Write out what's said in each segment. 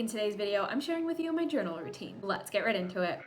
In today's video, I'm sharing with you my journal routine. Let's get right into it.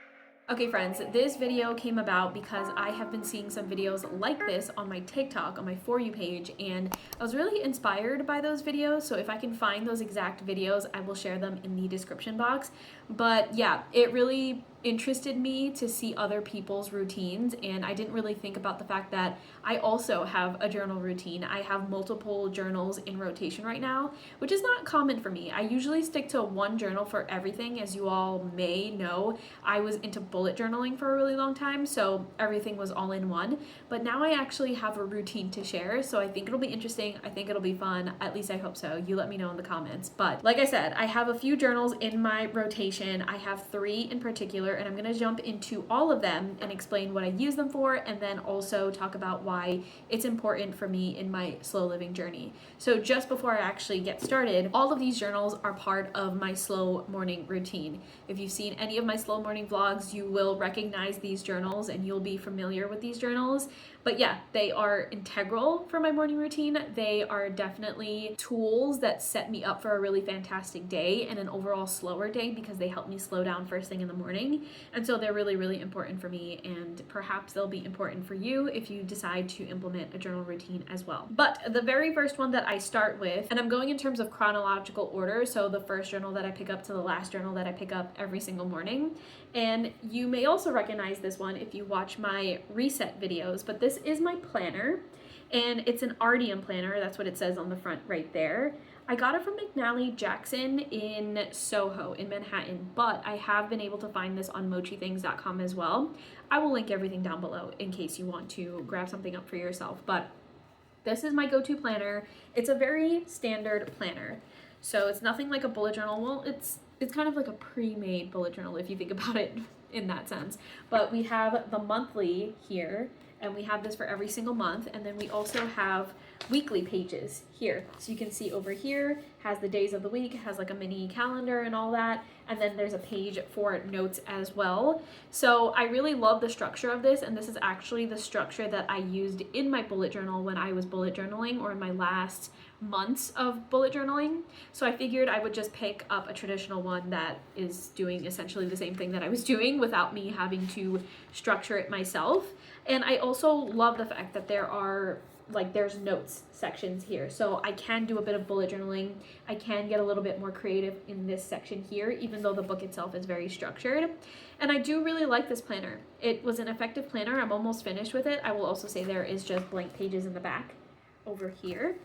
Okay friends, this video came about because I have been seeing some videos like this on my TikTok, on my For You page, and I was really inspired by those videos, so if I can find those exact videos, I will share them in the description box. But yeah, it really interested me to see other people's routines, and I didn't really think about the fact that I also have a journal routine. I have multiple journals in rotation right now, which is not common for me. I usually stick to one journal for everything. As you all may know, I was into bullet journaling for a really long time, so everything was all in one. But now I actually have a routine to share, so I think it'll be interesting. I think it'll be fun. At least I hope so. You let me know in the comments. But like I said, I have a few journals in my rotation. I have 3 in particular, and I'm going to jump into all of them and explain what I use them for, and then also talk about why it's important for me in my slow living journey. So just before I actually get started, all of these journals are part of my slow morning routine. If you've seen any of my slow morning vlogs, you will recognize these journals and you'll be familiar with these journals. But yeah, they are integral for my morning routine. They are definitely tools that set me up for a really fantastic day and an overall slower day because they help me slow down first thing in the morning. And so they're really, really important for me, and perhaps they'll be important for you if you decide to implement a journal routine as well. But the very first one that I start with, and I'm going in terms of chronological order, so the first journal that I pick up to the last journal that I pick up every single morning. And you may also recognize this one if you watch my reset videos, but this is my planner, and it's an RDM planner. That's what it says on the front right there. I got it from McNally Jackson in Soho in Manhattan, but I have been able to find this on mochithings.com as well. I will link everything down below in case you want to grab something up for yourself, but this is my go-to planner. It's a very standard planner. So it's nothing like a bullet journal. Well, it's kind of like a pre-made bullet journal if you think about it in that sense. But we have the monthly here, and we have this for every single month, and then we also have weekly pages here. So you can see over here has the days of the week, has like a mini calendar and all that, and then there's a page for notes as well. So I really love the structure of this, and this is actually the structure that I used in my bullet journal when I was bullet journaling, or in my last months of bullet journaling. So I figured I would just pick up a traditional one that is doing essentially the same thing that I was doing without me having to structure it myself. And I also love the fact that there's notes sections here, so I can do a bit of bullet journaling. I can get a little bit more creative in this section here, even though the book itself is very structured. And I do really like this planner. It was an effective planner. I'm almost finished with it. I will also say there is just blank pages in the back over here,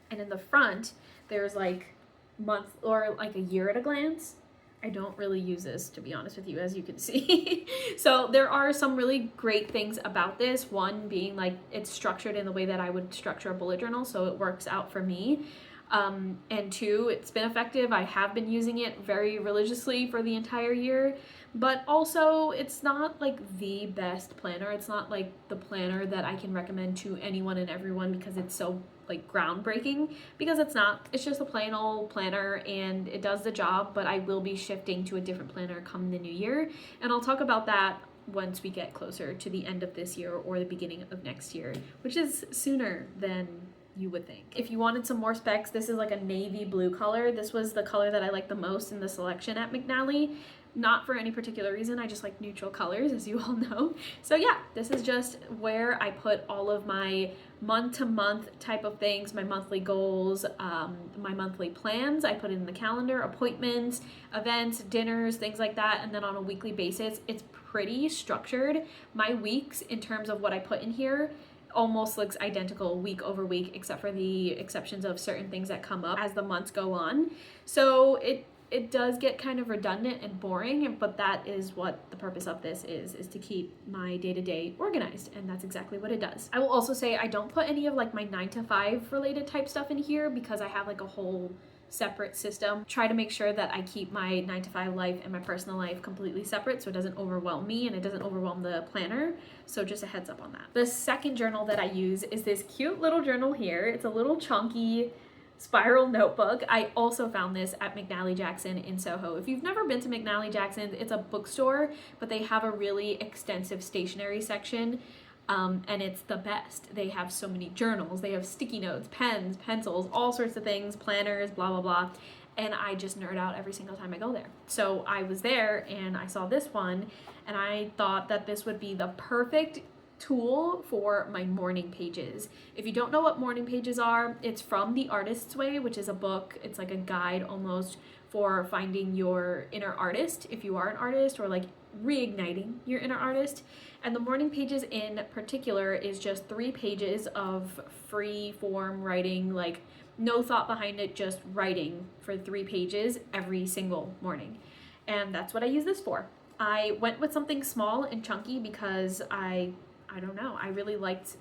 and in the front there's like month or like a year at a glance. I don't really use this, to be honest with you, as you can see. So there are some really great things about this. One being like it's structured in the way that I would structure a bullet journal, so it works out for me. And 2, it's been effective. I have been using it very religiously for the entire year, but also it's not like the best planner. It's not like the planner that I can recommend to anyone and everyone because it's so like groundbreaking, because it's not. It's just a plain old planner and it does the job, but I will be shifting to a different planner come the new year, and I'll talk about that once we get closer to the end of this year or the beginning of next year, which is sooner than you would think. If you wanted some more specs, this is like a navy blue color. This was the color that I liked the most in the selection at McNally. Not for any particular reason, I just like neutral colors, as you all know. So yeah, this is just where I put all of my month-to-month type of things, my monthly goals, my monthly plans. I put it in the calendar, appointments, events, dinners, things like that. And then on a weekly basis, it's pretty structured. My weeks, in terms of what I put in here, almost looks identical week over week, except for the exceptions of certain things that come up as the months go on. So it does get kind of redundant and boring, but that is what the purpose of this is to keep my day-to-day organized, and that's exactly what it does. I will also say I don't put any of like my 9-to-5 related type stuff in here because I have like a whole separate system. Try to make sure that I keep my 9-to-5 life and my personal life completely separate so it doesn't overwhelm me and it doesn't overwhelm the planner. So just a heads up on that. The second journal that I use is this cute little journal here. It's a little chunky spiral notebook. I also found this at McNally Jackson in Soho. If you've never been to McNally Jackson, it's a bookstore, but they have a really extensive stationery section. And it's the best. They have so many journals, they have sticky notes, pens, pencils, all sorts of things, planners, blah, blah, blah. and I just nerd out every single time I go there. So I was there and I saw this one, and I thought that this would be the perfect tool for my morning pages. If you don't know what morning pages are, it's from The Artist's Way, which is a book. It's like a guide almost for finding your inner artist, if you are an artist, or like reigniting your inner artist. And the morning pages in particular is just 3 pages of free form writing, like no thought behind it, just writing for 3 pages every single morning. And that's what I use this for. I went with something small and chunky because I don't know, I really liked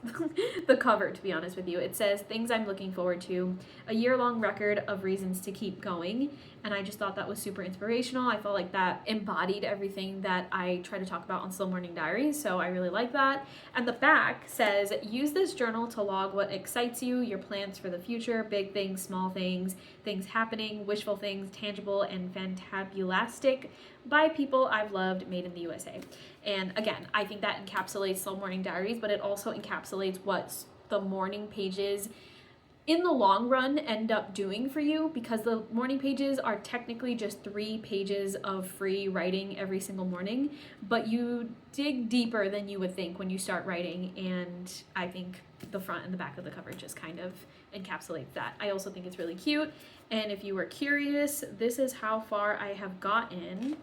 the cover, to be honest with you. It says, "Things I'm looking forward to, a year-long record of reasons to keep going." And I just thought that was super inspirational. I felt like that embodied everything that I try to talk about on Slow Morning Diaries, so I really like that. And the back says, "Use this journal to log what excites you, your plans for the future, big things, small things, things happening, wishful things, tangible and fantabulastic, by people I've loved, made in the USA." And again, I think that encapsulates Slow Morning Diaries, but it also encapsulates what the morning pages in the long run end up doing for you, because the morning pages are technically just 3 pages of free writing every single morning, but you dig deeper than you would think when you start writing, and I think the front and the back of the cover just kind of encapsulates that. I also think it's really cute, and if you were curious, this is how far I have gotten.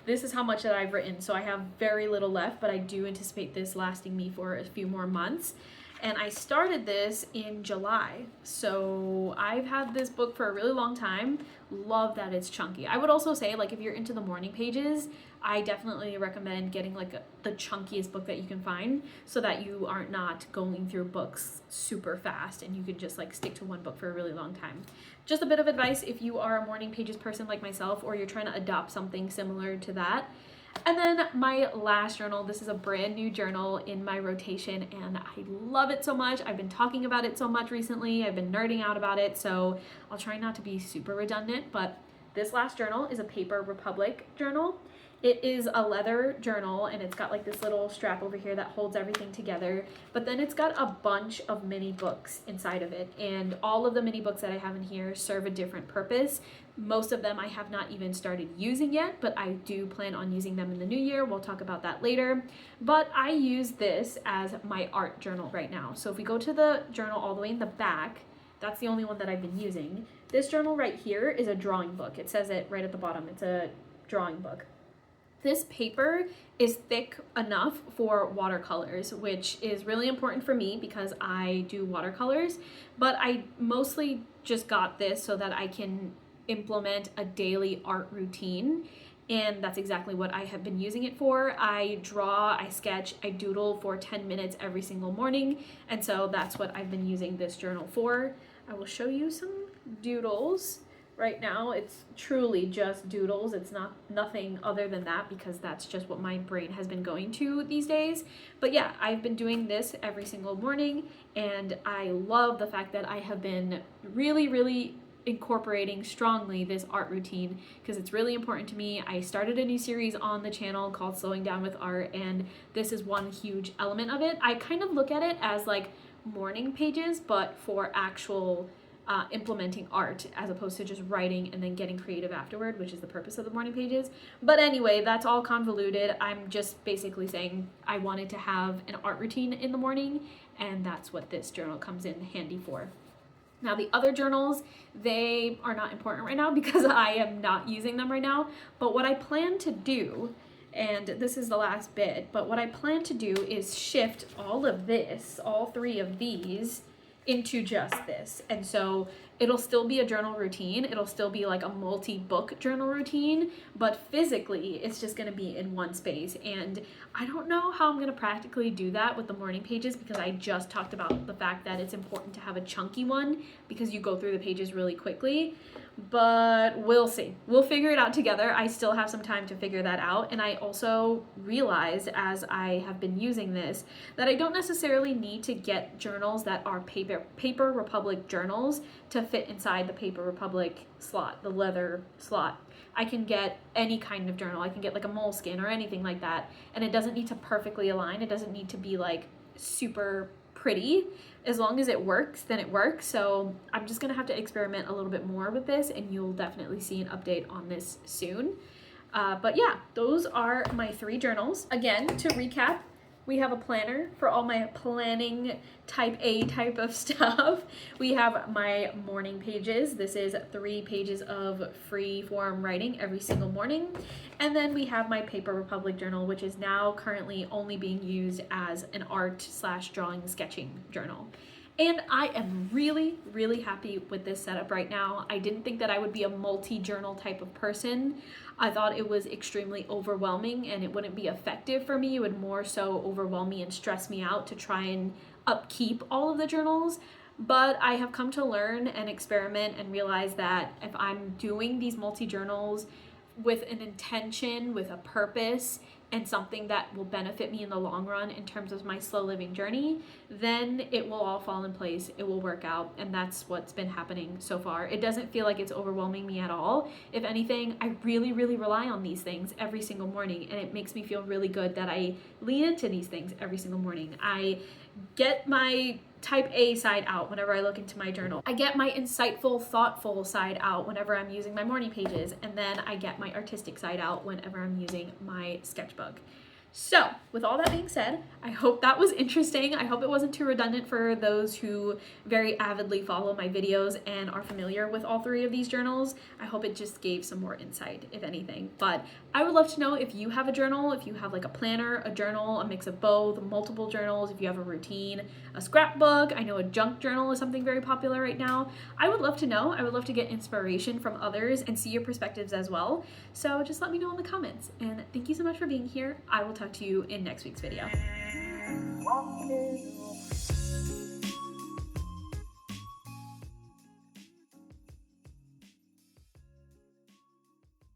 This is how much that I've written, so I have very little left, but I do anticipate this lasting me for a few more months. And I started this in July, so I've had this book for a really long time. Love that it's chunky. I would also say, like, if you're into the morning pages, I definitely recommend getting like the chunkiest book that you can find, so that you aren't not going through books super fast and you can just like stick to one book for a really long time. Just a bit of advice if you are a morning pages person like myself, or you're trying to adopt something similar to that. And then my last journal, this is a brand new journal in my rotation, and I love it so much. I've been talking about it so much recently. I've been nerding out about it, so I'll try not to be super redundant, but this last journal is a Paper Republic journal. It is a leather journal, and it's got like this little strap over here that holds everything together, but then it's got a bunch of mini books inside of it, and all of the mini books that I have in here serve a different purpose. Most of them I have not even started using yet, but I do plan on using them in the new year. We'll talk about that later. But I use this as my art journal right now. So if we go to the journal all the way in the back, that's the only one that I've been using. This journal right here is a drawing book. It says it right at the bottom. It's a drawing book. This paper is thick enough for watercolors, which is really important for me because I do watercolors, but I mostly just got this so that I can implement a daily art routine, and that's exactly what I have been using it for. I draw, I sketch, I doodle for 10 minutes every single morning, and so that's what I've been using this journal for. I will show you some doodles. Right now it's truly just doodles. It's nothing other than that, because that's just what my brain has been going to these days. But yeah, I've been doing this every single morning, and I love the fact that I have been really incorporating strongly this art routine, because it's really important to me. I started a new series on the channel called Slowing Down with Art, and this is one huge element of it. I kind of look at it as like morning pages, but for actual implementing art, as opposed to just writing and then getting creative afterward, which is the purpose of the morning pages. But anyway, that's all convoluted. I'm just basically saying I wanted to have an art routine in the morning, and that's what this journal comes in handy for. Now, the other journals, they are not important right now because I am not using them right now. But what I plan to do, and this is the last bit, but what I plan to do is shift all of this, all 3 of these, into just this. And so it'll still be a journal routine. It'll still be like a multi-book journal routine, but physically it's just going to be in one space. And I don't know how I'm going to practically do that with the morning pages, because I just talked about the fact that it's important to have a chunky one because you go through the pages really quickly. But we'll see. We'll figure it out together. I still have some time to figure that out. And I also realized, as I have been using this, that I don't necessarily need to get journals that are Paper Republic journals to fit inside the Paper Republic slot, the leather slot. I can get any kind of journal. I can get like a moleskin or anything like that. And it doesn't need to perfectly align. It doesn't need to be like super pretty. As long as it works, then it works. So I'm just gonna have to experiment a little bit more with this, and you'll definitely see an update on this soon. But yeah, those are my 3 journals. Again, to recap, we have a planner for all my planning type A type of stuff. We have my morning pages. This is 3 pages of free form writing every single morning. And then we have my Paper Republic journal, which is now currently only being used as an art/drawing sketching journal. And I am really, really happy with this setup right now. I didn't think that I would be a multi-journal type of person. I thought it was extremely overwhelming and it wouldn't be effective for me. It would more so overwhelm me and stress me out to try and upkeep all of the journals. But I have come to learn and experiment and realize that if I'm doing these multi-journals with an intention, with a purpose, and something that will benefit me in the long run in terms of my slow living journey, then it will all fall in place. It will work out. And that's what's been happening so far. It doesn't feel like it's overwhelming me at all. If anything, I really, really rely on these things every single morning. And it makes me feel really good that I lean into these things every single morning. I get my type A side out whenever I look into my journal. I get my insightful, thoughtful side out whenever I'm using my morning pages, and then I get my artistic side out whenever I'm using my sketchbook. So, with all that being said, I hope that was interesting. I hope it wasn't too redundant for those who very avidly follow my videos and are familiar with all 3 of these journals. I hope it just gave some more insight, if anything. But I would love to know if you have a journal, if you have like a planner, a journal, a mix of both, multiple journals, if you have a routine, a scrapbook. I know a junk journal is something very popular right now. I would love to know. I would love to get inspiration from others and see your perspectives as well. So just let me know in the comments. And thank you so much for being here. I will talk to you in next week's video.